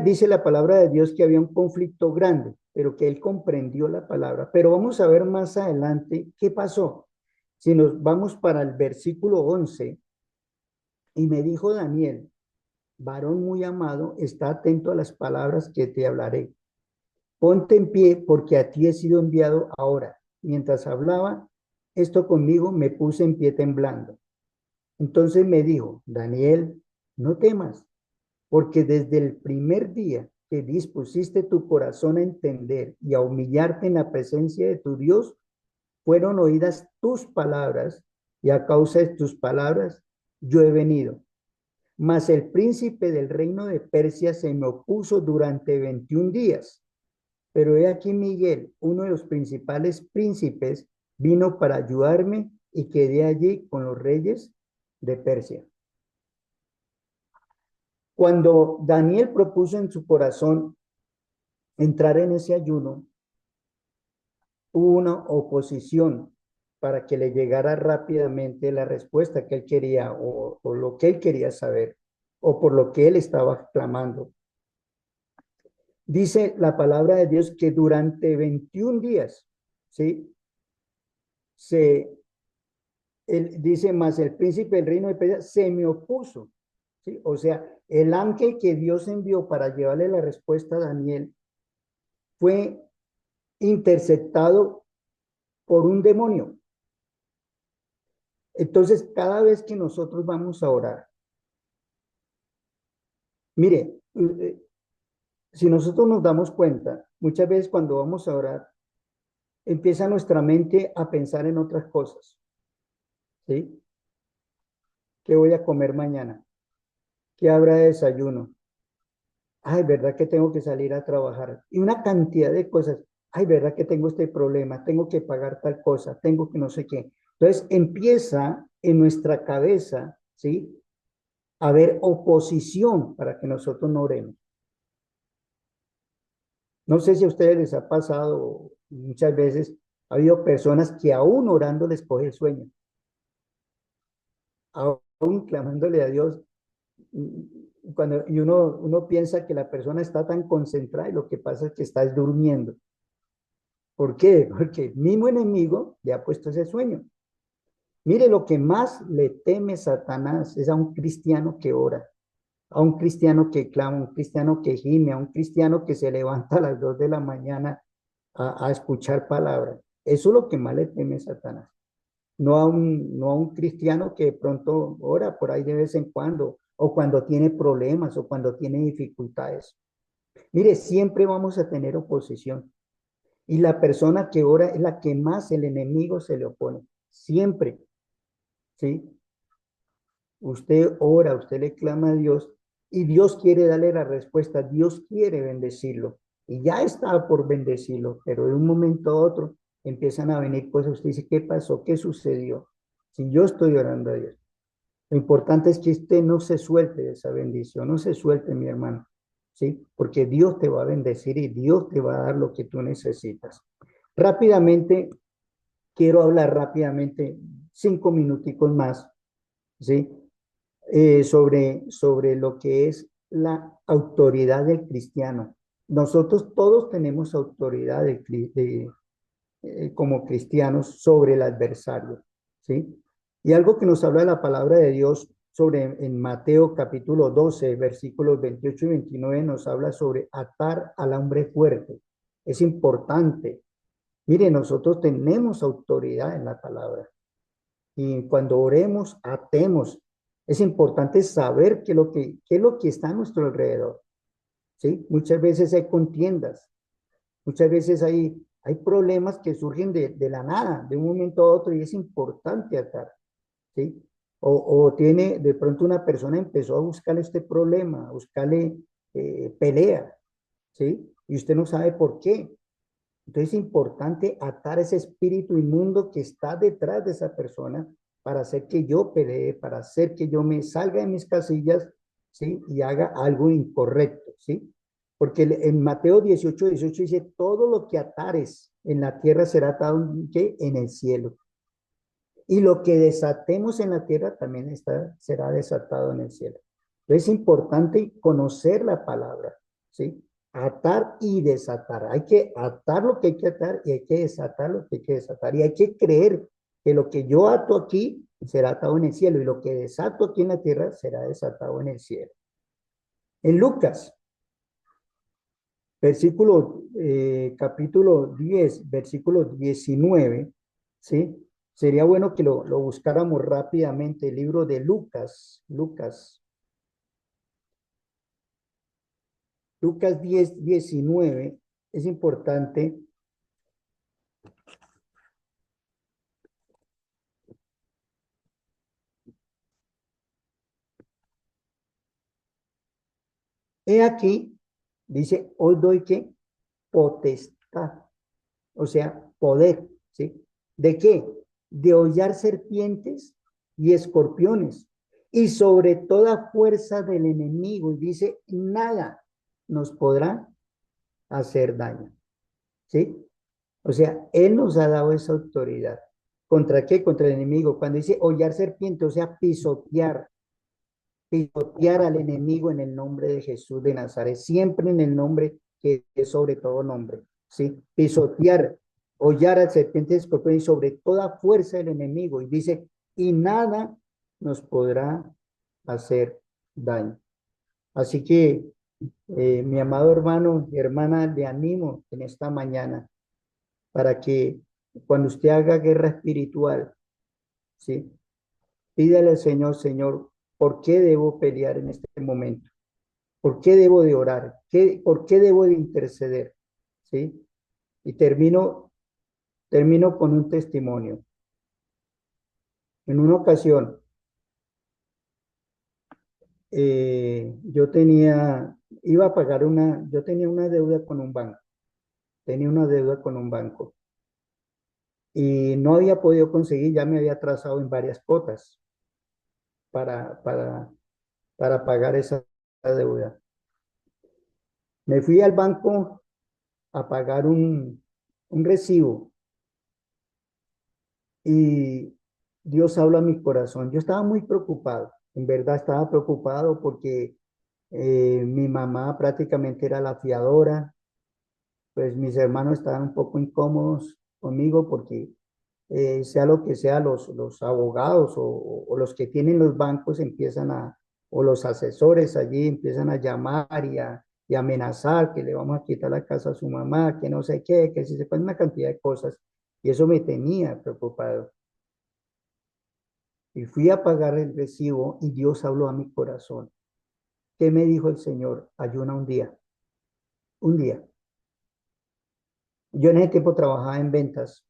Dice la palabra de Dios que había un conflicto grande, pero que él comprendió la palabra. Pero vamos a ver más adelante qué pasó. Si nos vamos para el versículo 11, y me dijo Daniel, varón muy amado, está atento a las palabras que te hablaré. Ponte en pie porque a ti he sido enviado ahora. Mientras hablaba esto conmigo, me puse en pie temblando. Entonces me dijo, Daniel, no temas, porque desde el primer día que dispusiste tu corazón a entender y a humillarte en la presencia de tu Dios, fueron oídas tus palabras, y a causa de tus palabras yo he venido. Mas el príncipe del reino de Persia se me opuso durante 21 días. Pero he aquí Miguel, uno de los principales príncipes, vino para ayudarme y quedé allí con los reyes de Persia. Cuando Daniel propuso en su corazón entrar en ese ayuno, hubo una oposición para que le llegara rápidamente la respuesta que él quería o lo que él quería saber o por lo que él estaba clamando. Dice la palabra de Dios que durante 21 días, ¿sí? Se, él dice, más el príncipe del reino de Persia se me opuso, ¿sí? O sea, el ángel que Dios envió para llevarle la respuesta a Daniel fue interceptado por un demonio. Entonces, cada vez que nosotros vamos a orar, mire, si nosotros nos damos cuenta, muchas veces cuando vamos a orar, empieza nuestra mente a pensar en otras cosas, ¿sí? ¿Qué voy a comer mañana? ¿Qué habrá de desayuno? Ay, ¿verdad que tengo que salir a trabajar? Y una cantidad de cosas. Ay, ¿verdad que tengo este problema? Tengo que pagar tal cosa, tengo que no sé qué. Entonces empieza en nuestra cabeza, ¿sí? A haber oposición para que nosotros no oremos. No sé si a ustedes les ha pasado, muchas veces ha habido personas que aún orando les coge el sueño, aún clamándole a Dios, y uno piensa que la persona está tan concentrada y lo que pasa es que está durmiendo. ¿Por qué? Porque el mismo enemigo le ha puesto ese sueño. Mire, lo que más le teme Satanás es a un cristiano que ora, a un cristiano que clama, a un cristiano que gime, a un cristiano que se levanta a las 2 de la mañana a escuchar palabras. Eso es lo que más le teme Satanás. No a un cristiano que de pronto ora por ahí de vez en cuando, o cuando tiene problemas, o cuando tiene dificultades. Mire, siempre vamos a tener oposición. Y la persona que ora es la que más el enemigo se le opone. Siempre, ¿sí? Usted ora, usted le clama a Dios y Dios quiere darle la respuesta, Dios quiere bendecirlo. Y ya está por bendecirlo, pero de un momento a otro empiezan a venir cosas. Usted dice, ¿qué pasó? ¿Qué sucedió? Si yo estoy orando a Dios. Lo importante es que usted no se suelte de esa bendición, no se suelte, mi hermano, ¿sí? Porque Dios te va a bendecir y Dios te va a dar lo que tú necesitas. Rápidamente, quiero hablar rápidamente, 5 minuticos más, ¿sí? Sobre lo que es la autoridad del cristiano. Nosotros todos tenemos autoridad como cristianos sobre el adversario, ¿sí? Y algo que nos habla la palabra de Dios sobre en Mateo capítulo 12, versículos 28 y 29, nos habla sobre atar al hombre fuerte. Es importante. Mire, nosotros tenemos autoridad en la palabra. Y cuando oremos, atemos. Es importante saber qué es lo que está a nuestro alrededor. ¿Sí? Muchas veces hay contiendas, muchas veces hay problemas que surgen de la nada, de un momento a otro, y es importante atar. ¿Sí? O tiene, de pronto una persona empezó a buscarle este problema, a buscarle pelea, ¿sí? Y usted no sabe por qué. Entonces es importante atar ese espíritu inmundo que está detrás de esa persona para hacer que yo pelee, para hacer que yo me salga de mis casillas, ¿sí? Y haga algo incorrecto, ¿sí? Porque en Mateo 18 dice, todo lo que atares en la tierra será atado ¿qué? En el cielo. Y lo que desatemos en la tierra también será desatado en el cielo. Entonces es importante conocer la palabra, ¿sí? Atar y desatar. Hay que atar lo que hay que atar y hay que desatar lo que hay que desatar. Y hay que creer que lo que yo ato aquí será atado en el cielo y lo que desato aquí en la tierra será desatado en el cielo. En Lucas, capítulo 10, versículo 19, ¿sí? Sería bueno que lo buscáramos rápidamente, el libro de Lucas 10, 19, es importante. He aquí, dice, os doy que potestad, o sea, poder, ¿sí? ¿De qué? De hollar serpientes y escorpiones y sobre toda fuerza del enemigo. Y dice, nada nos podrá hacer daño, ¿sí? O sea, Él nos ha dado esa autoridad. ¿Contra qué? Contra el enemigo. Cuando dice hollar serpiente, o sea, pisotear al enemigo en el nombre de Jesús de Nazaret, siempre en el nombre que es sobre todo nombre, ¿sí? Pisotear, hollar a serpientes, escorpiones y sobre toda fuerza del enemigo. Y dice, y nada nos podrá hacer daño. Así que, mi amado hermano y hermana, le animo en esta mañana para que cuando usted haga guerra espiritual, ¿sí? Pídale al Señor, Señor, ¿por qué debo pelear en este momento? ¿Por qué debo de orar? ¿Por qué debo de interceder? ¿Sí? Y termino con un testimonio. En una ocasión, iba a pagar yo tenía una deuda con un banco, tenía una deuda con un banco y no había podido conseguir, ya me había atrasado en varias cuotas para, para, para pagar esa deuda. Me fui al banco a pagar un recibo y Dios habla a mi corazón. Yo estaba muy preocupado, en verdad estaba preocupado porque mi mamá prácticamente era la fiadora, pues mis hermanos estaban un poco incómodos conmigo porque sea lo que sea, los abogados o los que tienen los bancos o los asesores allí empiezan a llamar y amenazar que le vamos a quitar la casa a su mamá, que no sé qué, que si se puede una cantidad de cosas. Y eso me tenía preocupado. Y fui a pagar el recibo y Dios habló a mi corazón. ¿Qué me dijo el Señor? Ayuna un día. Yo en ese tiempo trabajaba en ventas.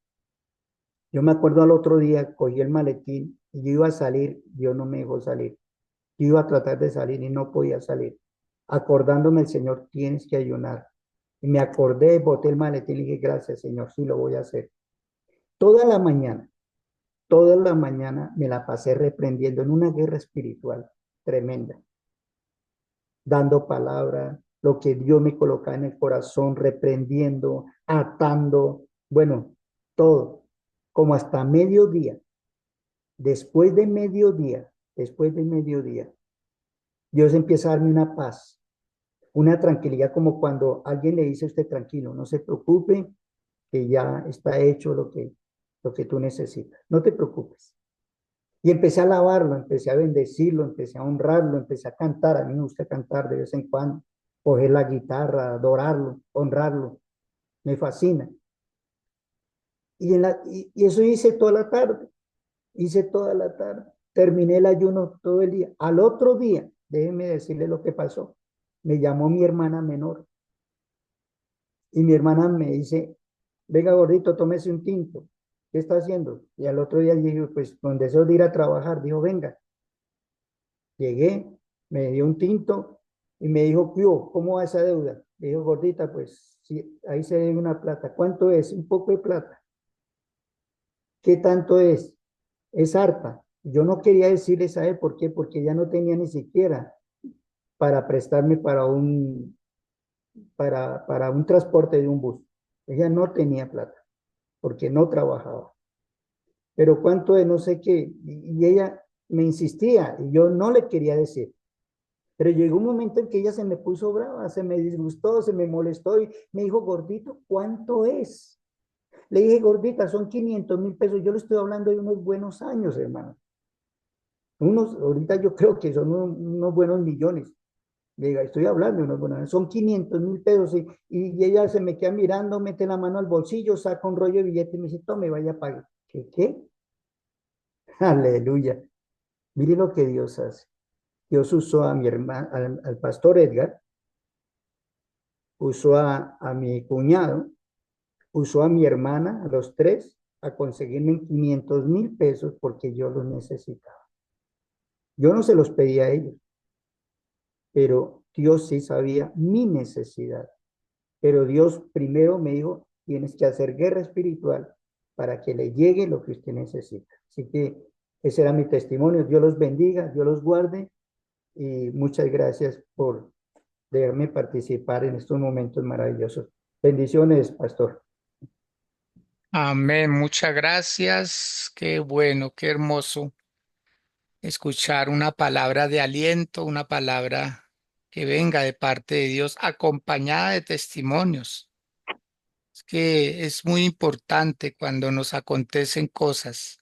Yo me acuerdo al otro día, cogí el maletín y yo iba a salir, Dios no me dejó salir. Yo iba a tratar de salir y no podía salir. Acordándome el Señor, tienes que ayunar. Y me acordé, boté el maletín y dije, gracias Señor, sí lo voy a hacer. Toda la mañana, toda la mañana me la pasé reprendiendo en una guerra espiritual tremenda, dando palabra, lo que Dios me colocaba en el corazón, reprendiendo, atando, bueno, todo, como hasta mediodía. Después de mediodía, Dios empieza a darme una paz, una tranquilidad, como cuando alguien le dice a usted tranquilo, no se preocupe, que ya está hecho lo que tú necesitas, no te preocupes. Y empecé a alabarlo, empecé a bendecirlo, empecé a honrarlo, empecé a cantar, a mí me gusta cantar de vez en cuando, coger la guitarra, adorarlo, honrarlo, me fascina. Y eso hice toda la tarde, hice toda la tarde, terminé el ayuno todo el día. Al otro día, déjenme decirle lo que pasó, me llamó mi hermana menor y mi hermana me dice, venga gordito, tómese un tinto. ¿Qué está haciendo? Y al otro día dije, pues con deseo de ir a trabajar, dijo, venga. Llegué, me dio un tinto y me dijo, ¿cómo va esa deuda? Le dijo, gordita, pues sí, ahí se debe una plata. ¿Cuánto es? Un poco de plata. ¿Qué tanto es? Es harta. Yo no quería decirle, ¿sabe por qué? Porque ella no tenía ni siquiera para prestarme para un transporte de un bus. Ella no tenía plata porque no trabajaba. Pero cuánto es, no sé qué. Y ella me insistía y yo no le quería decir. Pero llegó un momento en que ella se me puso brava, se me disgustó, se me molestó y me dijo, gordito, ¿cuánto es? Le dije, gordita, son 500.000 pesos. Yo le estoy hablando de unos buenos años, hermano. Ahorita yo creo que son unos buenos millones. Le digo, estoy hablando de unos buenos años. Son 500.000 pesos. Y ella se me queda mirando, mete la mano al bolsillo, saca un rollo de billete y me dice, tome, vaya a pagar. ¿Qué? Aleluya. Mire lo que Dios hace. Dios usó a mi hermano, al pastor Edgar, usó a mi cuñado, usó a mi hermana, a los tres, a conseguirme 500.000 pesos porque yo los necesitaba. Yo no se los pedí a ellos, pero Dios sí sabía mi necesidad. Pero Dios primero me dijo, tienes que hacer guerra espiritual para que le llegue lo que usted necesita. Así que ese era mi testimonio. Dios los bendiga, Dios los guarde y muchas gracias por dejarme participar en estos momentos maravillosos. Bendiciones, pastor. Amén. Muchas gracias. Qué bueno, qué hermoso escuchar una palabra de aliento, una palabra que venga de parte de Dios, acompañada de testimonios. Es que es muy importante cuando nos acontecen cosas,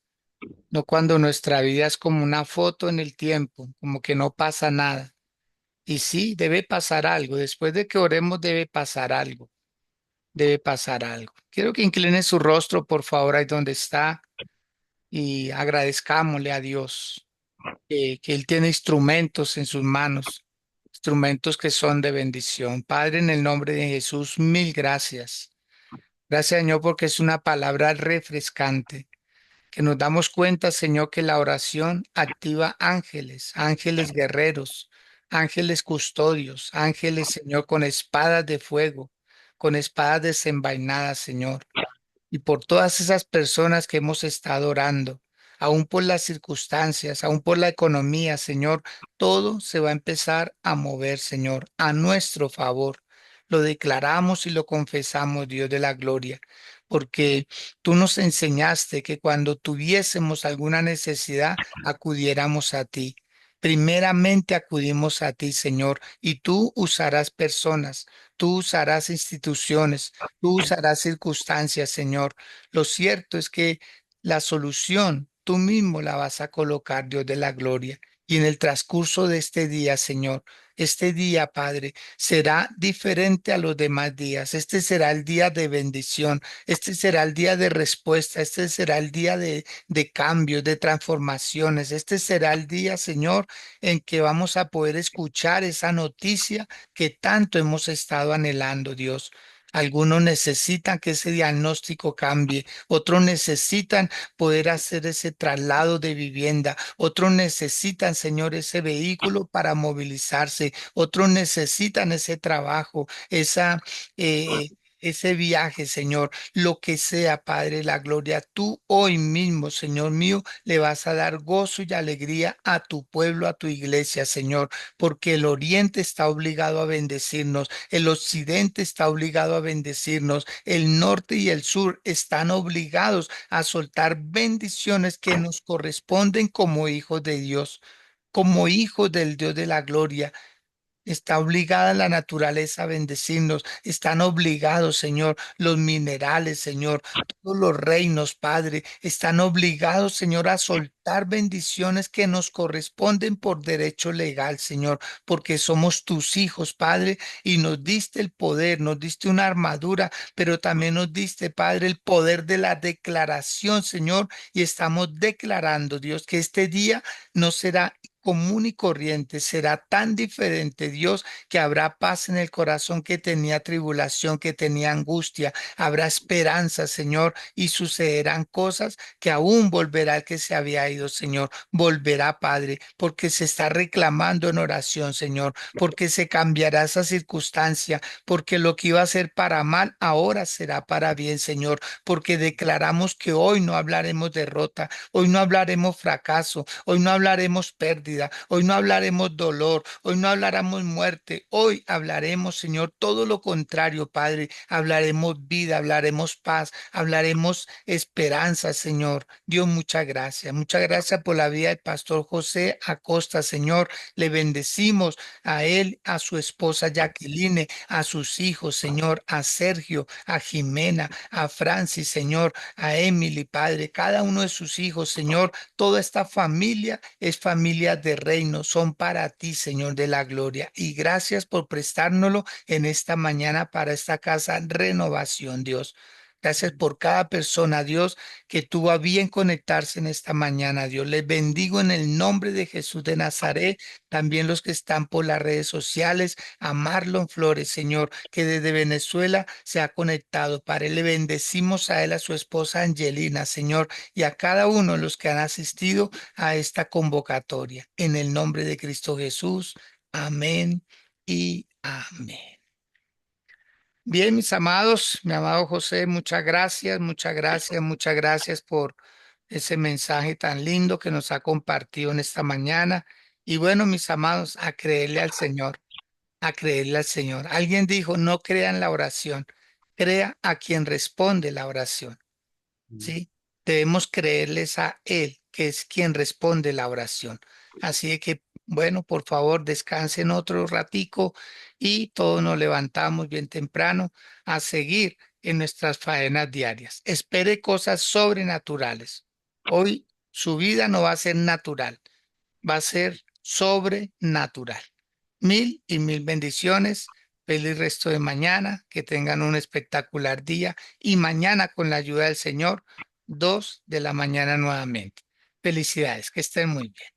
no cuando nuestra vida es como una foto en el tiempo, como que no pasa nada. Y sí, debe pasar algo. Después de que oremos, debe pasar algo. Debe pasar algo. Quiero que incline su rostro, por favor, ahí donde está, y agradezcámosle a Dios que Él tiene instrumentos en sus manos, instrumentos que son de bendición. Padre, en el nombre de Jesús, mil gracias. Gracias, Señor, porque es una palabra refrescante, que nos damos cuenta, Señor, que la oración activa ángeles, ángeles guerreros, ángeles custodios, ángeles, Señor, con espadas de fuego, con espadas desenvainadas, Señor, y por todas esas personas que hemos estado orando, aún por las circunstancias, aún por la economía, Señor, todo se va a empezar a mover, Señor, a nuestro favor. Lo declaramos y lo confesamos, Dios de la gloria, porque tú nos enseñaste que cuando tuviésemos alguna necesidad, acudiéramos a ti. Primeramente acudimos a ti, Señor, y tú usarás personas, tú usarás instituciones, tú usarás circunstancias, Señor. Lo cierto es que la solución tú mismo la vas a colocar, Dios de la gloria. Y en el transcurso de este día, Señor, este día, Padre, será diferente a los demás días. Este será el día de bendición. Este será el día de respuesta. Este será el día de cambios, de transformaciones. Este será el día, Señor, en que vamos a poder escuchar esa noticia que tanto hemos estado anhelando, Dios. Algunos necesitan que ese diagnóstico cambie, otros necesitan poder hacer ese traslado de vivienda, otros necesitan, Señor, ese vehículo para movilizarse, otros necesitan ese trabajo, ese viaje, Señor, lo que sea, Padre, la gloria. Tú hoy mismo, Señor mío, le vas a dar gozo y alegría a tu pueblo, a tu iglesia, Señor, porque el oriente está obligado a bendecirnos, el occidente está obligado a bendecirnos, el norte y el sur están obligados a soltar bendiciones que nos corresponden como hijos de Dios, como hijos del Dios de la gloria. Está obligada la naturaleza a bendecirnos. Están obligados, Señor, los minerales, Señor, todos los reinos, Padre. Están obligados, Señor, a soltar bendiciones que nos corresponden por derecho legal, Señor, porque somos tus hijos, Padre, y nos diste el poder, nos diste una armadura, pero también nos diste, Padre, el poder de la declaración, Señor, y estamos declarando, Dios, que este día no será común y corriente, será tan diferente, Dios, que habrá paz en el corazón que tenía tribulación, que tenía angustia, habrá esperanza, Señor, y sucederán cosas que aún volverá el que se había ido, Señor, volverá, Padre, porque se está reclamando en oración, Señor, porque se cambiará esa circunstancia, porque lo que iba a ser para mal ahora será para bien, Señor, porque declaramos que hoy no hablaremos derrota, hoy no hablaremos fracaso, hoy no hablaremos pérdida, hoy no hablaremos dolor, hoy no hablaremos muerte, hoy hablaremos, Señor, todo lo contrario, Padre. Hablaremos vida, hablaremos paz, hablaremos esperanza, Señor. Dios, muchas gracias por la vida del pastor José Acosta, Señor. Le bendecimos a él, a su esposa Jacqueline, a sus hijos, Señor, a Sergio, a Jimena, a Francis, Señor, a Emily, Padre, cada uno de sus hijos, Señor. Toda esta familia es familia de reino, son para ti, Señor de la gloria. Y gracias por prestárnoslo en esta mañana para esta casa renovación, Dios. Gracias por cada persona, Dios, que tuvo a bien conectarse en esta mañana, Dios. Les bendigo en el nombre de Jesús de Nazaret. También los que están por las redes sociales, a Marlon Flores, Señor, que desde Venezuela se ha conectado. Padre, le bendecimos a él, a su esposa Angelina, Señor, y a cada uno de los que han asistido a esta convocatoria. En el nombre de Cristo Jesús. Amén y amén. Bien, mis amados, mi amado José, muchas gracias, muchas gracias, muchas gracias por ese mensaje tan lindo que nos ha compartido en esta mañana. Y bueno, mis amados, a creerle al Señor, a creerle al Señor. Alguien dijo, no crea en la oración, crea a quien responde la oración. ¿Sí? Debemos creerles a Él, que es quien responde la oración. Así de que Bueno, por favor, descansen otro ratico y todos nos levantamos bien temprano a seguir en nuestras faenas diarias. Espere cosas sobrenaturales. Hoy su vida no va a ser natural, va a ser sobrenatural. Mil y mil bendiciones. Feliz resto de mañana. Que tengan un espectacular día. Y mañana, con la ayuda del Señor, 2 de la mañana nuevamente. Felicidades. Que estén muy bien.